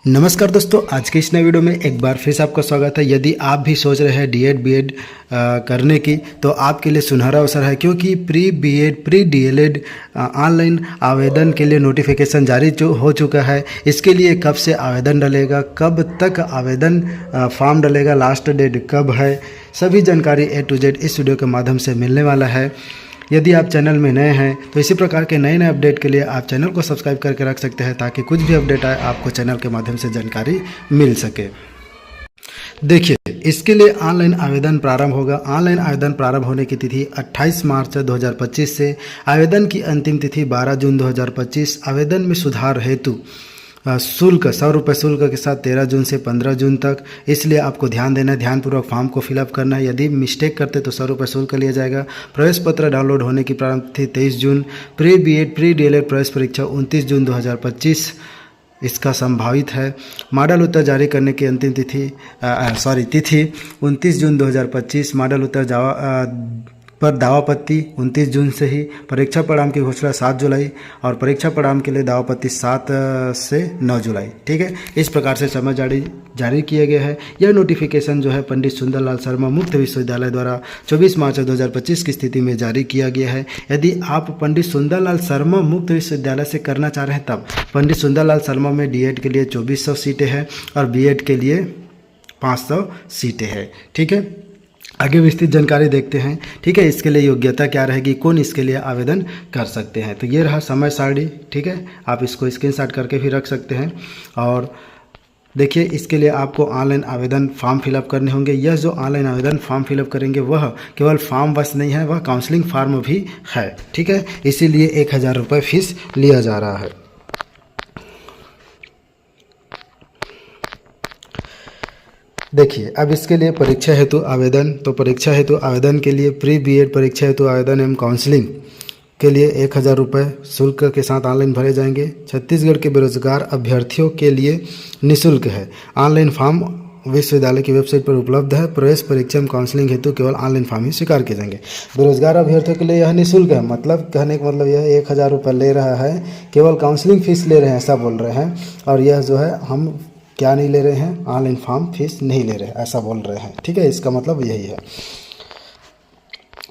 नमस्कार दोस्तों, आज के इस नए वीडियो में एक बार फिर से आपका स्वागत है। यदि आप भी सोच रहे हैं डीएड बीएड करने की, तो आपके लिए सुनहरा अवसर है, क्योंकि pre BEd pre DElEd online आवेदन के लिए नोटिफिकेशन जारी हो चुका है। इसके लिए कब से आवेदन डलेगा, कब तक आवेदन फॉर्म डलेगा, लास्ट डेट कब है, सभी जानकारी A to Z इस वीडियो के माध्यम से मिलने वाला है। यदि आप चैनल में नए हैं तो इसी प्रकार के नए अपडेट के लिए आप चैनल को सब्सक्राइब करके रख सकते हैं, ताकि कुछ भी अपडेट आए आपको चैनल के माध्यम से जानकारी मिल सके। देखिए, इसके लिए ऑनलाइन आवेदन प्रारंभ होगा। ऑनलाइन आवेदन प्रारंभ होने की तिथि 28 मार्च 2025 से, आवेदन की अंतिम तिथि 12 जून 2025। आवेदन में सुधार हेतु शुल्क 100 रुपये शुल्क के साथ 13 जून से 15 जून तक, इसलिए आपको ध्यान देना है, ध्यानपूर्वक फॉर्म को फिलअप करना है। यदि मिस्टेक करते तो 100 रुपये शुल्क लिया जाएगा। प्रवेश पत्र डाउनलोड होने की प्रारंभ तिथि 23 जून। प्री बीएड प्री डीएलएड प्रवेश परीक्षा 29 जून 2025 इसका संभावित है। मॉडल उत्तर जारी करने की अंतिम तिथि 29 जून 2025। मॉडल उत्तर पर दावापत्ति 29 जून से ही। परीक्षा परिणाम की घोषणा 7 जुलाई और परीक्षा परिणाम के लिए दावापत्ति 7 से 9 जुलाई। ठीक है, इस प्रकार से समय जारी किया गया है। यह नोटिफिकेशन जो है पंडित सुंदरलाल शर्मा मुक्त विश्वविद्यालय द्वारा 24 मार्च 2025 की स्थिति में जारी किया गया है। यदि आप पंडित सुंदरलाल शर्मा मुक्त विश्वविद्यालय से करना चाह रहे हैं, तब पंडित सुंदरलाल शर्मा में डीएड के लिए 2400 सीटें हैं और बीएड के लिए 500 सीटें हैं। ठीक है, आगे विस्तृत जानकारी देखते हैं। ठीक है, इसके लिए योग्यता क्या रहेगी, कौन इसके लिए आवेदन कर सकते हैं। तो ये रहा समय सारणी। ठीक है, आप इसको स्क्रीनशॉट करके भी रख सकते हैं। और देखिए, इसके लिए आपको ऑनलाइन आवेदन फॉर्म फिलअप करने होंगे। यह जो ऑनलाइन आवेदन फॉर्म फिलअप करेंगे वह केवल फॉर्म बस नहीं है, वह काउंसलिंग फॉर्म भी है। ठीक है, इसीलिए 1000 रुपये फीस लिया जा रहा है। देखिए, अब इसके लिए परीक्षा हेतु आवेदन, तो परीक्षा हेतु आवेदन के लिए प्री बीएड परीक्षा हेतु आवेदन एवं काउंसलिंग के लिए 1000 रुपये शुल्क के साथ ऑनलाइन भरे जाएंगे। छत्तीसगढ़ के बेरोजगार अभ्यर्थियों के लिए निःशुल्क है। ऑनलाइन फॉर्म विश्वविद्यालय की वेबसाइट पर उपलब्ध है। प्रवेश परीक्षा एवं काउंसलिंग हेतु केवल ऑनलाइन फॉर्म ही स्वीकार किए जाएंगे। बेरोजगार अभ्यर्थियों के लिए यह निःशुल्क है, मतलब कहने का मतलब यह 1000 रुपये ले रहा है, केवल काउंसलिंग फीस ले रहे हैं ऐसा बोल रहे हैं। और यह जो है हम क्या नहीं ले रहे हैं, ऑनलाइन फॉर्म फीस नहीं ले रहे हैं ऐसा बोल रहे हैं। ठीक है, इसका मतलब यही है।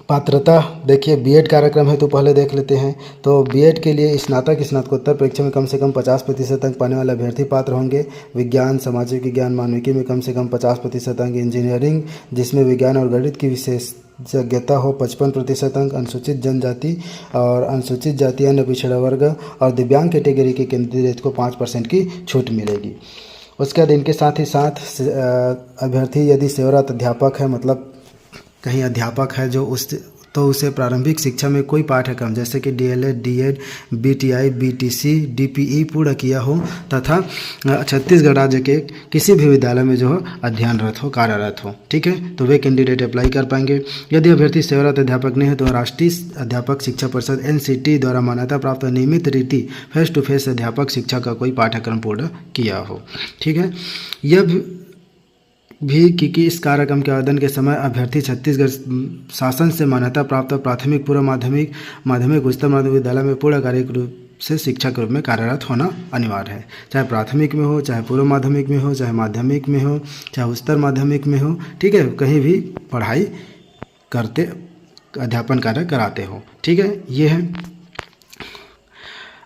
पात्रता देखिए, बीएड कार्यक्रम है तो पहले देख लेते हैं। तो बीएड के लिए स्नातक स्नातकोत्तर परीक्षा में कम से कम 50% अंक पाने वाले अभ्यर्थी पात्र होंगे। विज्ञान, सामाजिक विज्ञान, मानविकी में कम से कम 50% अंक। इंजीनियरिंग जिसमें विज्ञान और गणित की विशेषज्ञता हो 55% अंक। अनुसूचित जनजाति और अनुसूचित जाति, अन्य पिछड़ा वर्ग और दिव्यांग कैटेगरी के कैंडिडेट को 5% की छूट मिलेगी। उसके बाद इनके साथ ही साथ अभ्यर्थी यदि सेवारत अध्यापक है, मतलब कहीं अध्यापक है जो तो उसे प्रारंभिक शिक्षा में कोई पाठ्यक्रम जैसे कि DElEd, DEd, BTI, BTC, DPE पूर्ण किया हो तथा छत्तीसगढ़ राज्य के किसी भी विद्यालय में जो हो अध्ययनरत हो, कार्यरत हो। ठीक है, तो वे कैंडिडेट अप्लाई कर पाएंगे। यदि अभ्यर्थी सेवारत अध्यापक नहीं है तो राष्ट्रीय अध्यापक शिक्षा परिषद NCT द्वारा मान्यता प्राप्त नियमित रीति फेस टू फेस अध्यापक शिक्षा का कोई पाठ्यक्रम पूर्ण किया हो। ठीक है, यह भी कि इस कार्यक्रम के आवेदन के समय अभ्यर्थी छत्तीसगढ़ शासन से मान्यता प्राप्त प्राथमिक, पूर्व माध्यमिक, माध्यमिक, उच्चतर माध्यमिक विद्यालय में पूर्ण कार्यिक रूप से शिक्षक रूप में कार्यरत होना अनिवार्य है। चाहे प्राथमिक में हो, चाहे पूर्व माध्यमिक में हो, चाहे माध्यमिक में हो, चाहे उच्चतर माध्यमिक में हो। ठीक है, कहीं भी पढ़ाई करते, अध्यापन कार्य कराते हो। ठीक है, ये है।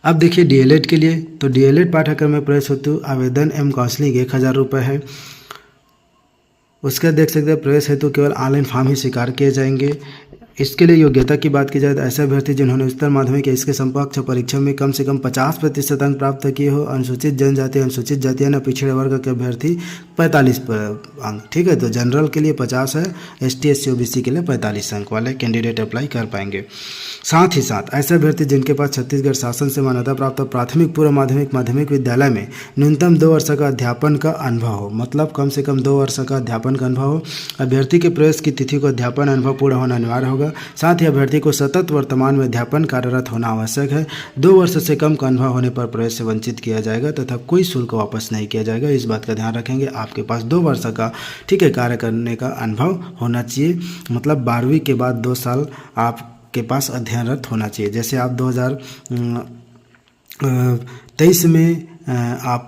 अब देखिए डीएलएड के लिए, तो डीएलएड पाठ्यक्रम में प्रवेश हेतु आवेदन एवं काउंसलिंग 1000 रुपये है। उसका देख सकते हैं, प्रवेश हेतु केवल ऑनलाइन फॉर्म ही स्वीकार किए जाएंगे। इसके लिए योग्यता की बात की जाए तो ऐसे अभ्यर्थी जिन्होंने उच्चतर माध्यमिक या इसके समकक्ष परीक्षा में कम से कम 50% अंक प्राप्त किए हो। अनुसूचित जनजाति, अनुसूचित जाति या पिछड़े वर्ग के अभ्यर्थी 45 अंक। ठीक है, तो जनरल के लिए 50 है, ST SC OBC के लिए 45 अंक वाले कैंडिडेट अप्लाई कर पाएंगे। साथ ही साथ ऐसे अभ्यर्थी जिनके पास छत्तीसगढ़ शासन से मान्यता प्राप्त प्राथमिक, पूर्व माध्यमिक, माध्यमिक विद्यालय में न्यूनतम 2 वर्ष का अध्यापन का अनुभव हो, मतलब कम से कम 2 वर्ष का अध्यापन का अनुभव हो। अभ्यर्थी के प्रवेश की तिथि को अध्यापन अनुभव पूर्ण होना अनिवार्य होगा। साथ ही अभ्यर्थी को सतत वर्तमान में अध्यापन कार्यरत होना आवश्यक है। 2 वर्ष से कम का अनुभव होने पर प्रवेश से वंचित किया जाएगा तथा कोई शुल्क वापस नहीं किया जाएगा। इस बात का ध्यान रखेंगे, आपके पास 2 वर्ष का ठीक है कार्य करने का अनुभव होना चाहिए, मतलब 12वीं के बाद 2 साल आपके पास अध्ययनरत होना चाहिए। जैसे आप 2023 में आप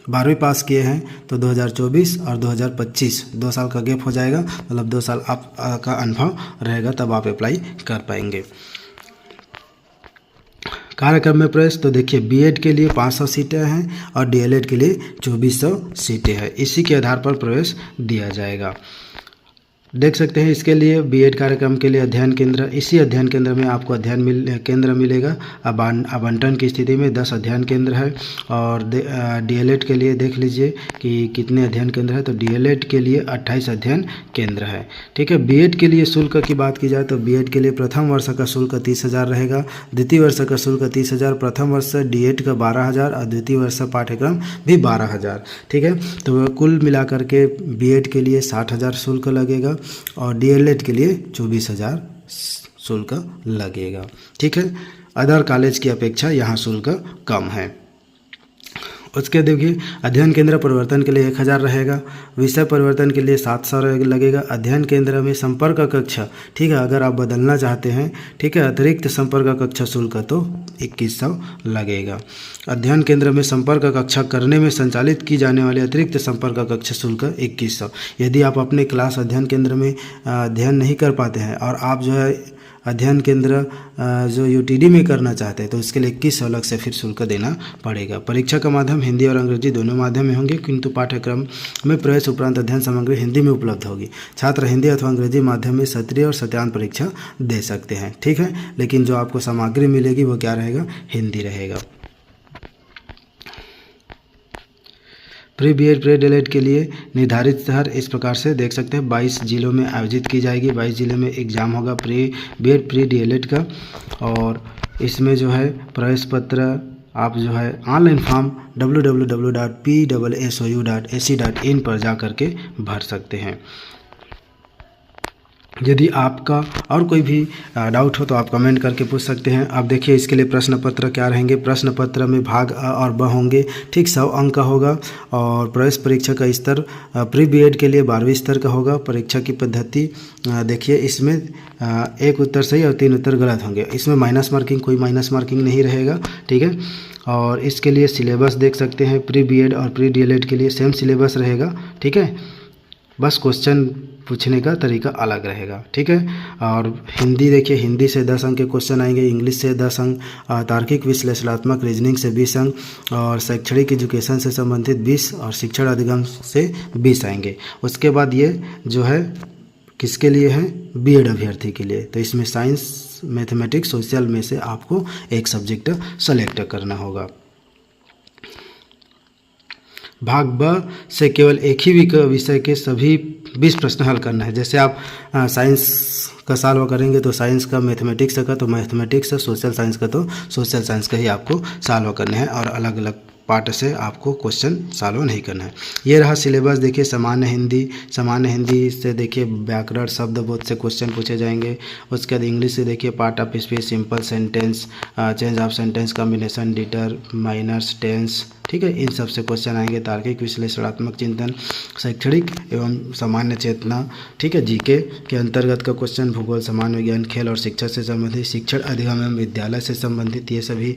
12वीं पास किए हैं तो 2024 और 2025 2 साल का गैप हो जाएगा, मतलब 2 साल आपका अनुभव रहेगा, तब आप अप्लाई कर पाएंगे। कार्यक्रम में प्रवेश तो देखिए बीएड के लिए 500 सीटें हैं और डीएलएड के लिए 2400 सीटें हैं। इसी के आधार पर प्रवेश दिया जाएगा। देख सकते हैं इसके लिए बीएड कार्यक्रम के लिए अध्ययन केंद्र, इसी अध्ययन केंद्र में आपको अध्ययन केंद्र मिलेगा। आवंटन की स्थिति में 10 अध्ययन केंद्र है। और डीएलएड के लिए देख लीजिए कि कितने अध्ययन केंद्र है, तो डीएलएड के लिए 28 अध्ययन केंद्र है। ठीक है। बीएड के लिए शुल्क की बात की जाए तो बीएड के लिए प्रथम वर्ष का शुल्क 30,000 रहेगा, द्वितीय वर्ष का शुल्क 30,000, प्रथम वर्ष डीएड का 12,000 और द्वितीय वर्ष पाठ्यक्रम भी 12,000। ठीक है। तो कुल मिलाकर के बीएड के लिए 60,000 शुल्क लगेगा और डीएलएड के लिए 24,000 शुल्क लगेगा। ठीक है। अदर कॉलेज की अपेक्षा यहाँ शुल्क कम है। उसके देखिए अध्ययन केंद्र परिवर्तन के लिए 1,000 रहेगा, विषय परिवर्तन के लिए 700 लगेगा। अध्ययन केंद्र में संपर्क कक्षा, ठीक है, अगर आप बदलना चाहते हैं, ठीक है, अतिरिक्त संपर्क कक्षा शुल्क तो 2100 लगेगा। अध्ययन केंद्र में संपर्क कक्षा करने में संचालित की जाने वाली अतिरिक्त संपर्क कक्षा शुल्क 2100। यदि आप अपने क्लास अध्ययन केंद्र में अध्ययन नहीं कर पाते हैं और आप जो है अध्ययन केंद्र जो यूटीडी में करना चाहते हैं तो इसके लिए 2100 अलग से फिर शुल्क देना पड़ेगा। परीक्षा का माध्यम हिंदी और अंग्रेजी दोनों माध्यम में होंगे, किंतु पाठ्यक्रम में प्रवेश उपरांत अध्ययन सामग्री हिंदी में उपलब्ध होगी। छात्र हिंदी अथवा अंग्रेजी माध्यम में सत्रीय और सत्यांश परीक्षा दे सकते हैं। ठीक है। लेकिन जो आपको सामग्री मिलेगी वो क्या रहेगा, हिंदी रहेगा। प्री बीएड प्री डीएलएड के लिए निर्धारित शहर इस प्रकार से देख सकते हैं 22 जिलों में आयोजित की जाएगी। 22 जिले में एग्ज़ाम होगा प्री बीएड प्री डीएलएड का। और इसमें जो है प्रवेश पत्र आप जो है ऑनलाइन फॉर्म www.psou.ac.in पर जा कर के भर सकते हैं। यदि आपका और कोई भी डाउट हो तो आप कमेंट करके पूछ सकते हैं। अब देखिए इसके लिए प्रश्न पत्र क्या रहेंगे। प्रश्न पत्र में भाग अ और ब होंगे, ठीक, 100 अंक का होगा। और प्रवेश परीक्षा का स्तर प्री बीएड के लिए 12वीं स्तर का होगा। परीक्षा की पद्धति देखिए इसमें 1 उत्तर सही और 3 उत्तर गलत होंगे। इसमें माइनस मार्किंग, कोई माइनस मार्किंग नहीं रहेगा। ठीक है। और इसके लिए सिलेबस देख सकते हैं, प्री बीएड और प्री डीएलएड के लिए सेम सिलेबस रहेगा। ठीक है। बस क्वेश्चन पूछने का तरीका अलग रहेगा। ठीक है। और हिंदी देखिए, हिंदी से 10 अंक के क्वेश्चन आएंगे, इंग्लिश से 10 अंक, तार्किक विश्लेषणात्मक रीजनिंग से 20 अंक और शैक्षणिक एजुकेशन से संबंधित 20 और शिक्षण अधिगम से 20 आएंगे। उसके बाद ये जो है किसके लिए है, बीएड अभ्यर्थी के लिए। तो इसमें साइंस, मैथमेटिक्स, सोशल में से आपको एक सब्जेक्ट सेलेक्ट करना होगा। भाग ब से केवल एक ही विषय के सभी 20 प्रश्न हल करना है। जैसे आप साइंस का सॉल्व करेंगे तो साइंस का, मैथमेटिक्स का तो मैथमेटिक्स, सोशल साइंस का तो सोशल साइंस का ही आपको सॉल्व करने हैं और अलग अलग पार्ट से आपको क्वेश्चन सॉल्व नहीं करना है। ये रहा सिलेबस। देखिए सामान्य हिंदी से देखिए व्याकरण, शब्द बोध से क्वेश्चन पूछे जाएंगे। उसके बाद इंग्लिश से देखिए part of speech, simple sentence, change of sentence, combination, determiners, tense, ठीक है, इन सब से क्वेश्चन आएंगे। तार्किक विश्लेषणात्मक चिंतन, शैक्षणिक एवं सामान्य चेतना, ठीक है, जीके के अंतर्गत का क्वेश्चन, भूगोल, सामान्य विज्ञान, खेल और शिक्षा से संबंधित, शिक्षण अधिगम एवं विद्यालय से संबंधित, ये सभी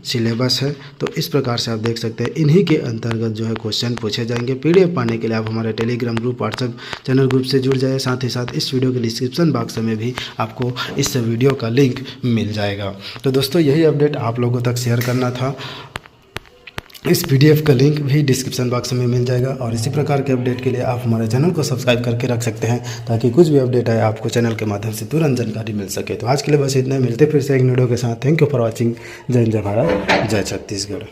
सिलेबस है। तो इस प्रकार से आप देख सकते हैं इन्हीं के अंतर्गत जो है क्वेश्चन पूछे जाएंगे। पीडीएफ पाने के लिए आप हमारे Telegram group, WhatsApp channel group से जुड़ जाए। साथ ही साथ इस वीडियो के डिस्क्रिप्शन बॉक्स में भी आपको इस वीडियो का लिंक मिल जाएगा। तो दोस्तों यही अपडेट आप लोगों तक शेयर करना था। इस पीडीएफ का लिंक भी डिस्क्रिप्शन बॉक्स में मिल जाएगा। और इसी प्रकार के अपडेट के लिए आप हमारे चैनल को सब्सक्राइब करके रख सकते हैं ताकि कुछ भी अपडेट आए आपको चैनल के माध्यम से तुरंत जानकारी मिल सके। तो आज के लिए बस इतना, मिलते फिर से एक वीडियो के साथ। Thank you for watching. जय हिंद, जय भारत, जय छत्तीसगढ़।